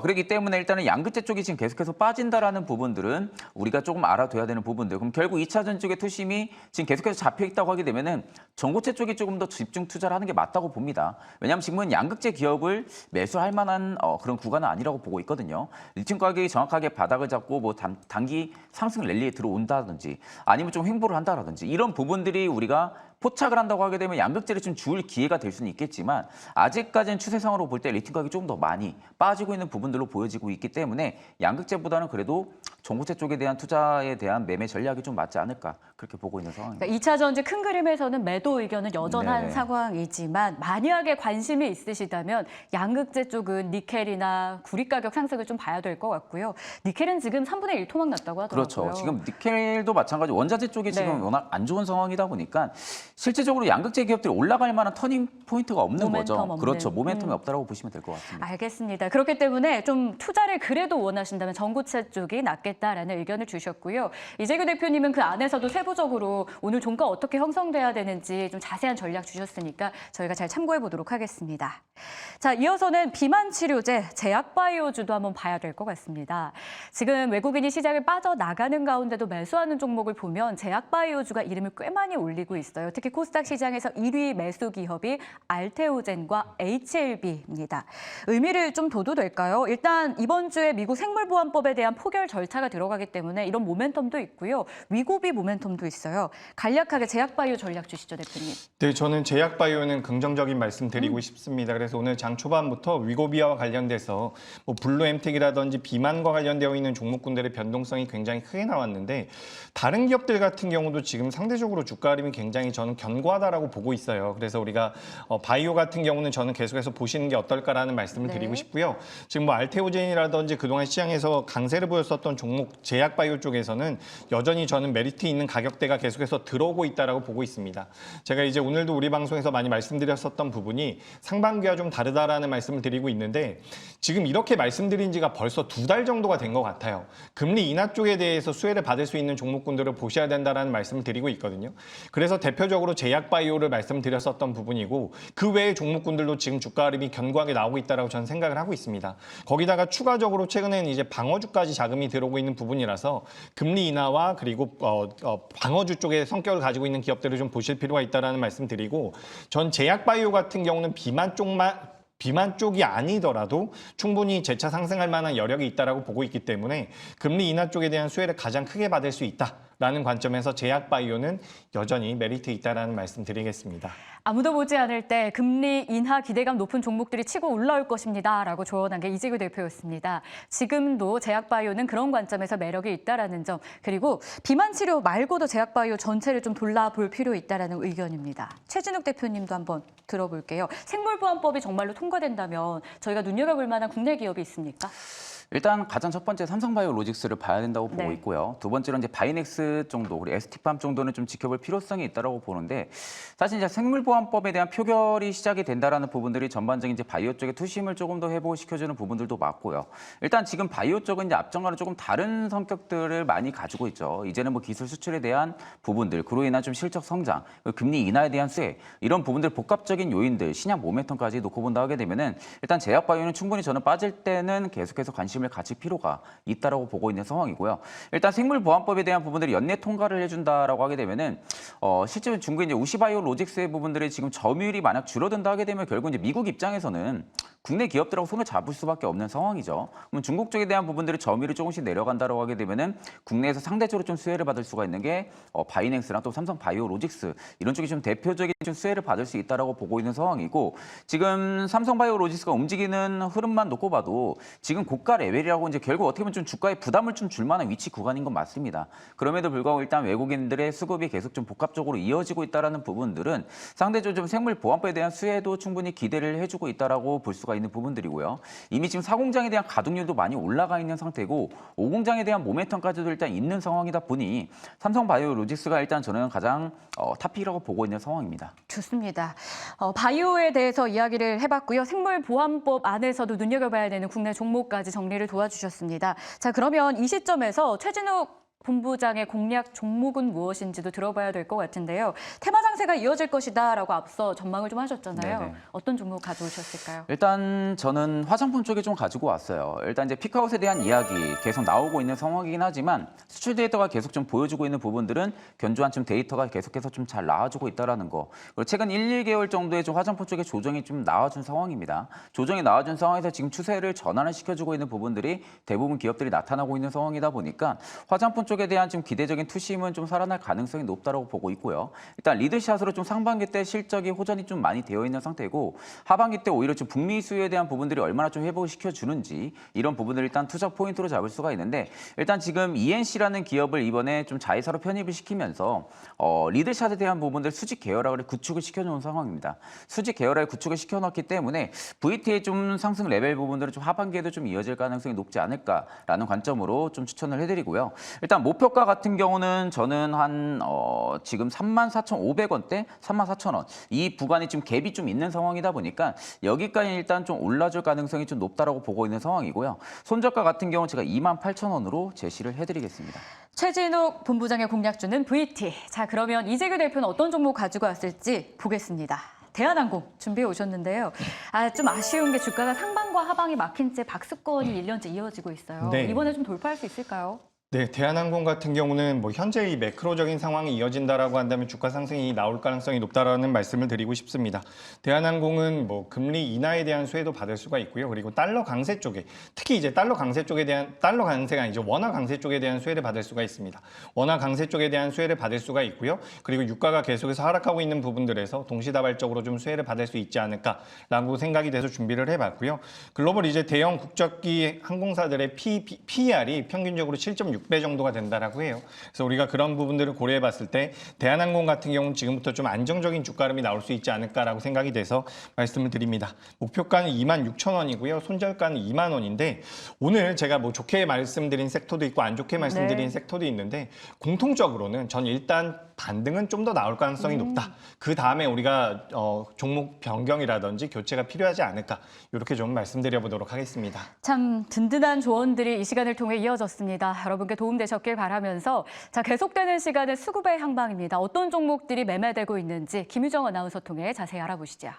그렇기 때문에 일단은 양극재 쪽이 지금 계속해서 빠진다라는 부분들은 우리가 조금 알아둬야 되는 부분들. 그럼 결국 2차 전지 쪽의 투심이 지금 계속해서 잡혀 있다고 하게 되면은 전고체 쪽이 조금 더 집중 투자를 하는 게 맞다고 봅니다. 왜냐하면 지금은 양극재 기업을 매수할 만한 그런 구간은 아니라고 보고 있거든요. 리튬 가격이 정확하게 바닥을 잡고 뭐 단기 상승 랠리에 들어온다든지 아니면 좀 횡보를 한다든지 이런 부분들이 우리가 포착을 한다고 하게 되면 양극재를 좀 줄 기회가 될 수는 있겠지만 아직까지는 추세상으로 볼 때 리튬 가격이 조금 더 많이 빠지고 있는 부분들로 보여지고 있기 때문에 양극재보다는 그래도 전고체 쪽에 대한 투자에 대한 매매 전략이 좀 맞지 않을까 그렇게 보고 있는 상황입니다. 그러니까 2차 전지 큰 그림에서는 매도 의견은 여전한 네. 상황이지만 만약에 관심이 있으시다면 양극재 쪽은 니켈이나 구리 가격 상승을 좀 봐야 될 것 같고요. 니켈은 지금 3분의 1 토막 났다고 하더라고요. 그렇죠. 지금 니켈도 마찬가지 원자재 쪽이 지금 네. 워낙 안 좋은 상황이다 보니까 실질적으로 양극재 기업들이 올라갈 만한 터닝 포인트가 없는 거죠. 없는. 그렇죠. 모멘텀이 없다라고 보시면 될 것 같습니다. 알겠습니다. 그렇기 때문에 좀 투자를 그래도 원하신다면 전고체 쪽이 낫겠다라는 의견을 주셨고요. 이재규 대표님은 그 안에서도 세부적으로 오늘 종가 어떻게 형성돼야 되는지 좀 자세한 전략 주셨으니까 저희가 잘 참고해 보도록 하겠습니다. 자, 이어서는 비만 치료제, 제약바이오주도 한번 봐야 될 것 같습니다. 지금 외국인이 시장을 빠져나가는 가운데도 매수하는 종목을 보면 제약바이오주가 이름을 꽤 많이 올리고 있어요. 특히 코스닥 시장에서 1위 매수 기업이 알테오젠과 HLB입니다. 의미를 좀 둬도 될까요? 일단 이번 주에 미국 생물보안법에 대한 포결 절차가 들어가기 때문에 이런 모멘텀도 있고요. 위고비 모멘텀도 있어요. 간략하게 제약바이오 전략 주시죠, 대표님. 네, 저는 제약바이오는 긍정적인 말씀 드리고 싶습니다. 그래서 오늘 장 초반부터 위고비와 관련돼서 뭐 블루엠텍이라든지 비만과 관련되어 있는 종목군들의 변동성이 굉장히 크게 나왔는데 다른 기업들 같은 경우도 지금 상대적으로 주가 흐름이 굉장히 저는 견고하다라고 보고 있어요. 그래서 우리가 바이오 같은 경우는 저는 계속해서 보시는 게 어떨까라는 말씀을 드리고 싶고요. 지금 뭐 알테오젠이라든지 그동안 시장에서 강세를 보였었던 종목 제약바이오 쪽에서는 여전히 저는 메리트 있는 가격대가 계속해서 들어오고 있다라고 보고 있습니다. 제가 이제 오늘도 우리 방송에서 많이 말씀드렸었던 부분이 상반기와 좀 다르다라는 말씀을 드리고 있는데 지금 이렇게 말씀드린 지가 벌써 2달 정도가 된 것 같아요. 금리 인하 쪽에 대해서 수혜를 받을 수 있는 종목군들을 보셔야 된다라는 말씀을 드리고 있거든요. 그래서 대표적으로 제약바이오를 말씀드렸었던 부분이고 그 외의 종목군들도 지금 주가 흐름이 견고하게 나오고 있다라고 저는 생각을 하고 있습니다. 거기다가 추가적으로 최근에는 이제 방어주까지 자금이 들어오고 있는 부분이라서 금리 인하와 그리고 방어주 쪽의 성격을 가지고 있는 기업들을 좀 보실 필요가 있다라는 말씀드리고 전 제약바이오 같은 경우는 비만 쪽이 아니더라도 충분히 재차 상승할 만한 여력이 있다라고 보고 있기 때문에 금리 인하 쪽에 대한 수혜를 가장 크게 받을 수 있다. 라는 관점에서 제약바이오는 여전히 메리트 있다라는 말씀 드리겠습니다. 아무도 보지 않을 때 금리 인하 기대감 높은 종목들이 치고 올라올 것입니다라고 조언한 게 이재규 대표였습니다. 지금도 제약바이오는 그런 관점에서 매력이 있다라는 점, 그리고 비만 치료 말고도 제약바이오 전체를 좀 돌아볼 필요 있다라는 의견입니다. 최진욱 대표님도 한번 들어볼게요. 생물보안법이 정말로 통과된다면 저희가 눈여겨볼 만한 국내 기업이 있습니까? 일단 가장 첫 번째 삼성바이오로직스를 봐야 된다고 보고 네. 있고요. 두 번째로 이제 바이넥스 정도, 그리고 ST팜 정도는 좀 지켜볼 필요성이 있다고 보는데, 사실 이제 생물보안법에 대한 표결이 시작이 된다라는 부분들이 전반적인 이제 바이오 쪽의 투심을 조금 더 회복시켜주는 부분들도 맞고요. 일단 지금 바이오 쪽은 이제 앞전과는 조금 다른 성격들을 많이 가지고 있죠. 이제는 뭐 기술 수출에 대한 부분들, 그로 인한 좀 실적 성장, 금리 인하에 대한 수혜, 이런 부분들 복합적인 요인들, 신약 모멘텀까지 놓고 본다 하게 되면은 일단 제약바이오는 충분히 저는 빠질 때는 계속해서 관심을 가질 필요가 있다라고 보고 있는 상황이고요. 일단 생물보안법에 대한 부분들이 연내 통과를 해준다라고 하게 되면은 실제로 중국의 이제 우시바이오로직스의 부분들이 지금 점유율이 만약 줄어든다 하게 되면 결국 이제 미국 입장에서는 국내 기업들하고 손을 잡을 수밖에 없는 상황이죠. 그럼 중국 쪽에 대한 부분들이 점유율이 조금씩 내려간다고 하게 되면은 국내에서 상대적으로 좀 수혜를 받을 수가 있는 게 바이넥스랑 또 삼성바이오로직스 이런 쪽이 좀 대표적인 좀 수혜를 받을 수 있다라고 보고 있는 상황이고, 지금 삼성바이오로직스가 움직이는 흐름만 놓고 봐도 지금 고가 레벨이라고 이제 결국 어떻게 보면 좀 주가에 부담을 좀 줄 만한 위치 구간인 건 맞습니다. 그럼에도 불구하고 일단 외국인들의 수급이 계속 좀 복합적으로 이어지고 있다라는 부분들은 상대적으로 좀 생물보안법에 대한 수혜도 충분히 기대를 해주고 있다라고 볼 수가 있는 부분들이고요. 이미 지금 4공장에 대한 가동률도 많이 올라가 있는 상태고 5공장에 대한 모멘텀까지도 일단 있는 상황이다 보니 삼성바이오로직스가 일단 저는 가장 탑픽이라고 보고 있는 상황입니다. 좋습니다. 바이오에 대해서 이야기를 해봤고요. 생물보안법 안에서도 눈여겨봐야 되는 국내 종목까지 정리를 도와주셨습니다. 자, 그러면 이 시점에서 최진욱 본부장의 공략 종목은 무엇인지도 들어봐야 될 것 같은데요. 테마 장세가 이어질 것이다라고 앞서 전망을 좀 하셨잖아요. 네네. 어떤 종목 가져오셨을까요? 일단 저는 화장품 쪽에 좀 가지고 왔어요. 일단 이제 피크아웃에 대한 이야기 계속 나오고 있는 상황이긴 하지만 수출 데이터가 계속 좀 보여주고 있는 부분들은 견조한 좀 데이터가 계속해서 좀 잘 나와주고 있다라는 거. 그리고 최근 1, 2개월 정도의 좀 화장품 쪽에 조정이 좀 나와준 상황입니다. 조정이 나와준 상황에서 지금 추세를 전환을 시켜주고 있는 부분들이 대부분 기업들이 나타나고 있는 상황이다 보니까 화장품 쪽에 대한 좀 기대적인 투심은 좀 살아날 가능성이 높다고 보고 있고요. 일단 리드샷으로 좀 상반기 때 실적이 호전이 좀 많이 되어 있는 상태고 하반기 때 오히려 좀 북미 수요에 대한 부분들이 얼마나 좀 회복을 시켜주는지 이런 부분을 일단 투자 포인트로 잡을 수가 있는데, 일단 지금 ENC라는 기업을 이번에 좀 자회사로 편입을 시키면서 리드샷에 대한 부분들 수직 계열화를 구축을 시켜놓은 상황입니다. 수직 계열화를 구축을 시켜놨기 때문에 VT의 좀 상승 레벨 부분들은 좀 하반기에도 좀 이어질 가능성이 높지 않을까라는 관점으로 좀 추천을 해드리고요. 일단 목표가 같은 경우는 저는 한 지금 34,500원대, 34,000원 이 구간이 지금 갭이 좀 있는 상황이다 보니까 여기까지 일단 좀 올라줄 가능성이 좀 높다라고 보고 있는 상황이고요. 손절가 같은 경우 제가 28,000원으로 제시를 해드리겠습니다. 최진욱 본부장의 공략주는 VT. 자, 그러면 이재규 대표는 어떤 종목 가지고 왔을지 보겠습니다. 대한항공 준비해 오셨는데요. 좀 아쉬운 게 주가가 상방과 하방이 막힌 채 박스권이 1년째 이어지고 있어요. 네. 이번에 좀 돌파할 수 있을까요? 네, 대한항공 같은 경우는 뭐 현재 이 매크로적인 상황이 이어진다라고 한다면 주가 상승이 나올 가능성이 높다라는 말씀을 드리고 싶습니다. 대한항공은 뭐 금리 인하에 대한 수혜도 받을 수가 있고요. 그리고 달러 강세 쪽에, 특히 이제 달러 강세가 아니죠. 원화 강세 쪽에 대한 수혜를 받을 수가 있습니다. 원화 강세 쪽에 대한 수혜를 받을 수가 있고요. 그리고 유가가 계속해서 하락하고 있는 부분들에서 동시다발적으로 좀 수혜를 받을 수 있지 않을까라고 생각이 돼서 준비를 해봤고요. 글로벌 이제 대형 국적기 항공사들의 PER이 평균적으로 7.6배 정도가 된다라고 해요. 그래서 우리가 그런 부분들을 고려해 봤을 때 대한항공 같은 경우는 지금부터 좀 안정적인 주가름이 나올 수 있지 않을까라고 생각이 돼서 말씀을 드립니다. 목표가는 26,000원이고요. 손절가는 2만 원인데 오늘 제가 뭐 좋게 말씀드린 섹터도 있고 안 좋게 말씀드린 섹터도 있는데 공통적으로는 전 일단 반등은 좀 더 나올 가능성이 높다. 그 다음에 우리가 종목 변경이라든지 교체가 필요하지 않을까 이렇게 좀 말씀드려 보도록 하겠습니다. 참 든든한 조언들이 이 시간을 통해 이어졌습니다. 여러분께 도움되셨길 바라면서 자, 계속되는 시간은 수급의 향방입니다. 어떤 종목들이 매매되고 있는지 김유정 아나운서 통해 자세히 알아보시죠.